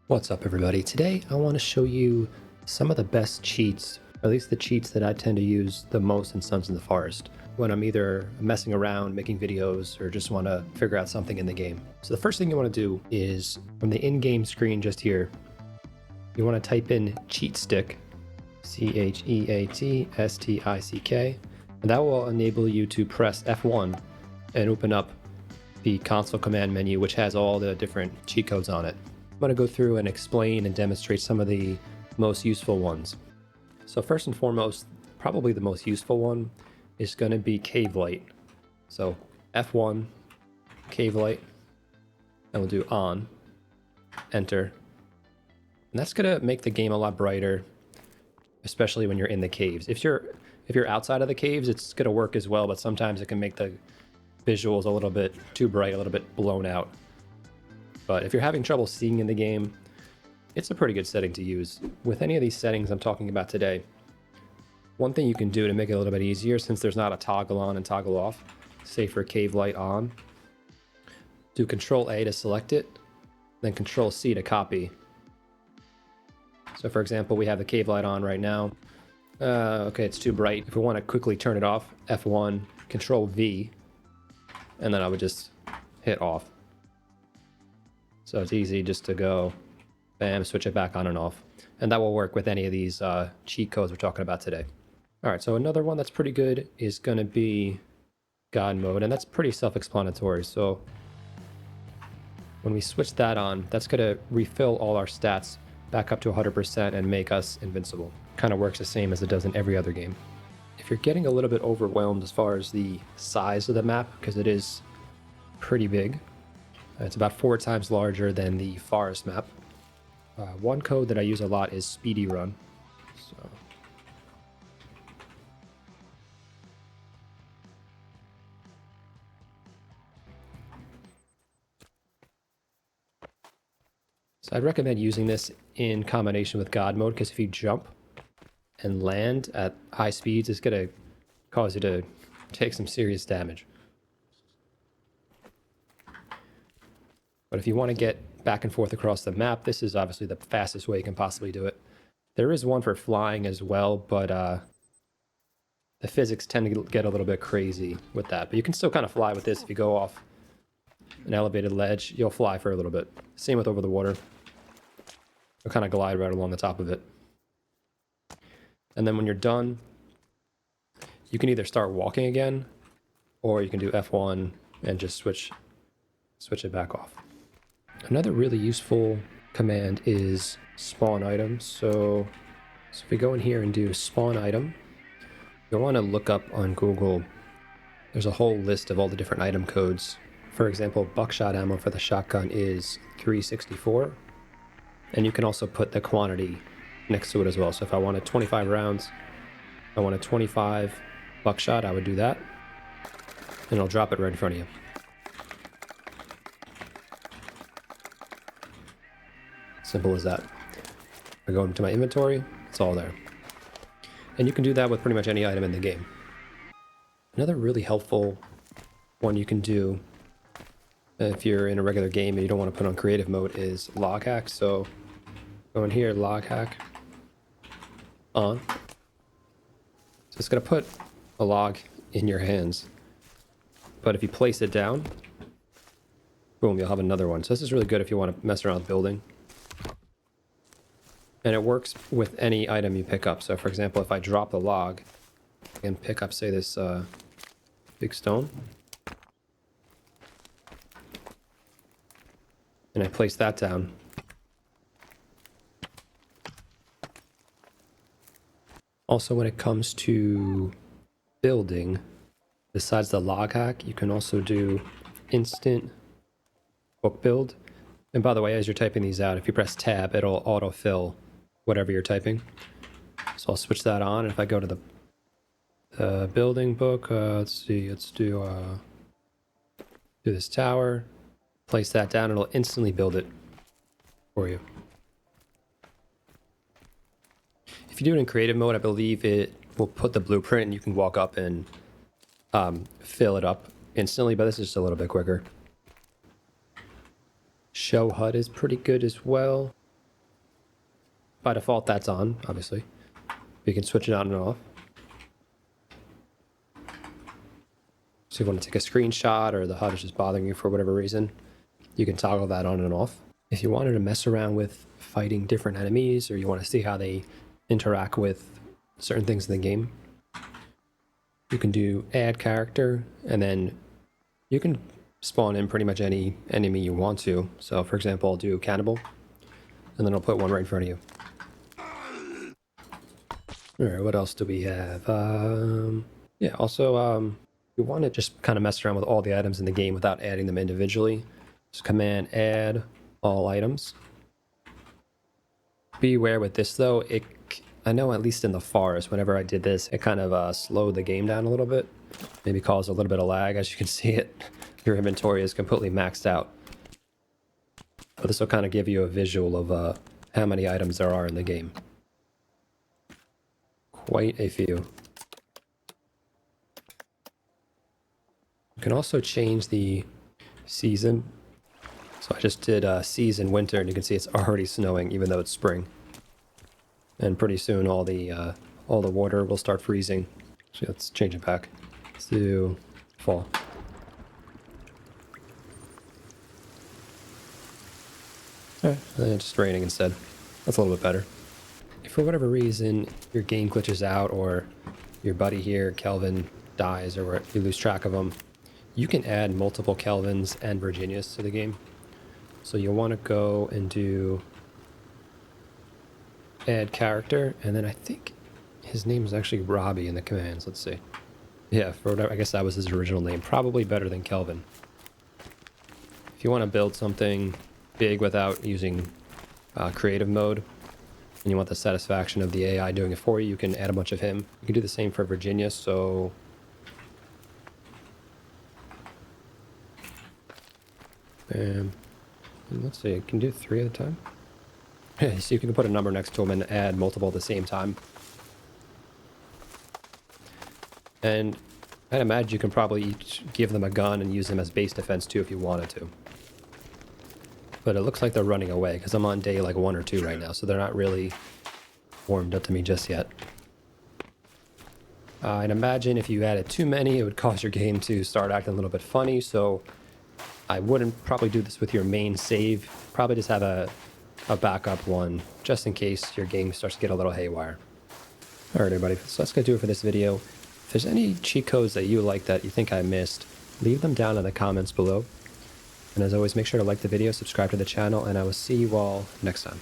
What's up, everybody? Today I want to show you some of the best cheats, or at least the cheats that I tend to use the most in Sons of the Forest when I'm either messing around, making videos, or just want to figure out something in the game. So the first thing you want to do is from the in-game screen just here, you want to type in cheat stick, CHEATSTICK, and that will enable you to press F1 and open up the console command menu, which has all the different cheat codes on it. I'm going to go through and explain and demonstrate some of the most useful ones. So first and foremost, probably the most useful one is going to be cavelight. So F1, cavelight, and we'll do on, enter. And that's going to make the game a lot brighter, especially when you're in the caves. If you're outside of the caves, it's going to work as well, but sometimes it can make the visuals a little bit too bright, a little bit blown out. But if you're having trouble seeing in the game, it's a pretty good setting to use. With any of these settings I'm talking about today, one thing you can do to make it a little bit easier, since there's not a toggle on and toggle off, say for cavelight on, do Control A to select it, then Control C to copy. So for example, we have the cavelight on right now. Okay, it's too bright. If we want to quickly turn it off, F1, Control V, and then I would just hit off. So it's easy just to go, bam, switch it back on and off. And that will work with any of these cheat codes we're talking about today. All right, so another one that's pretty good is going to be God mode, and that's pretty self-explanatory. So when we switch that on, that's going to refill all our stats back up to 100% and make us invincible. Kind of works the same as it does in every other game. If you're getting a little bit overwhelmed as far as the size of the map, because it is pretty big, it's about 4 times larger than the forest map. One code that I use a lot is speedyrun. So I'd recommend using this in combination with God mode, because if you jump and land at high speeds, it's going to cause you to take some serious damage. But if you want to get back and forth across the map, this is obviously the fastest way you can possibly do it. There is one for flying as well, but the physics tend to get a little bit crazy with that. But you can still kind of fly with this. If you go off an elevated ledge, you'll fly for a little bit. Same with over the water. You'll kind of glide right along the top of it. And then when you're done, you can either start walking again, or you can do F1 and just switch it back off. Another really useful command is spawn items. So if we go in here and do spawn item, you'll want to look up on Google. There's a whole list of all the different item codes. For example, buckshot ammo for the shotgun is 364. And you can also put the quantity next to it as well. So if I wanted 25 rounds, I wanted 25 buckshot, I would do that. And it'll drop it right in front of you. Simple as that. I go into my inventory, it's all there. And you can do that with pretty much any item in the game. Another really helpful one you can do if you're in a regular game and you don't want to put on creative mode is loghack. So go in here, loghack, on. So it's going to put a log in your hands. But if you place it down, boom, you'll have another one. So this is really good if you want to mess around with building. And it works with any item you pick up. So for example, if I drop the log and pick up, say, this big stone, and I place that down, also when it comes to building, besides the log hack, you can also do instant book build. And by the way, as you're typing these out, if you press tab, it'll autofill whatever you're typing. So I'll switch that on. And if I go to the building book, let's see, let's do this tower, place that down, it'll instantly build it for you. If you do it in creative mode, I believe it will put the blueprint and you can walk up and fill it up instantly, but this is just a little bit quicker. Showhud is pretty good as well. By default, that's on, obviously. You can switch it on and off. So if you want to take a screenshot or the HUD is just bothering you for whatever reason, you can toggle that on and off. If you wanted to mess around with fighting different enemies, or you want to see how they interact with certain things in the game, you can do add character, and then you can spawn in pretty much any enemy you want to. So for example, I'll do cannibal, and then I'll put one right in front of you. All right, what else do we have? Yeah, also, you want to just kind of mess around with all the items in the game without adding them individually. Just command add all items. Be aware with this though, I know at least in the forest, whenever I did this, it kind of slowed the game down a little bit. Maybe caused a little bit of lag. As you can see, your inventory is completely maxed out. But this will kind of give you a visual of how many items there are in the game. Quite a few. You can also change the season. So I just did season winter, and you can see it's already snowing even though it's spring. And pretty soon all the water will start freezing. So let's change it back. Let's do fall. Alright, it's just raining instead. That's a little bit better. If for whatever reason your game glitches out, or your buddy here, Kelvin, dies, or you lose track of him, you can add multiple Kelvins and Virginias to the game. So you'll want to go and do add character, and then I think his name is actually Robbie in the commands. Let's see. Yeah, for whatever, I guess that was his original name. Probably better than Kelvin. If you want to build something big without using creative mode, and you want the satisfaction of the AI doing it for you, you can add a bunch of him. You can do the same for Virginia, so... And let's see, you can do 3 at a time. Yeah, so you can put a number next to them and add multiple at the same time. And I'd imagine you can probably each give them a gun and use them as base defense too if you wanted to. But it looks like they're running away because I'm on day like 1 or 2 right now, so they're not really warmed up to me just yet. I'd imagine if you added too many, it would cause your game to start acting a little bit funny, so I wouldn't probably do this with your main save. Probably just have a backup one, just in case your game starts to get a little haywire. Alright everybody, so that's going to do it for this video. If there's any cheat codes that you like that you think I missed, leave them down in the comments below. And as always, make sure to like the video, subscribe to the channel, and I will see you all next time.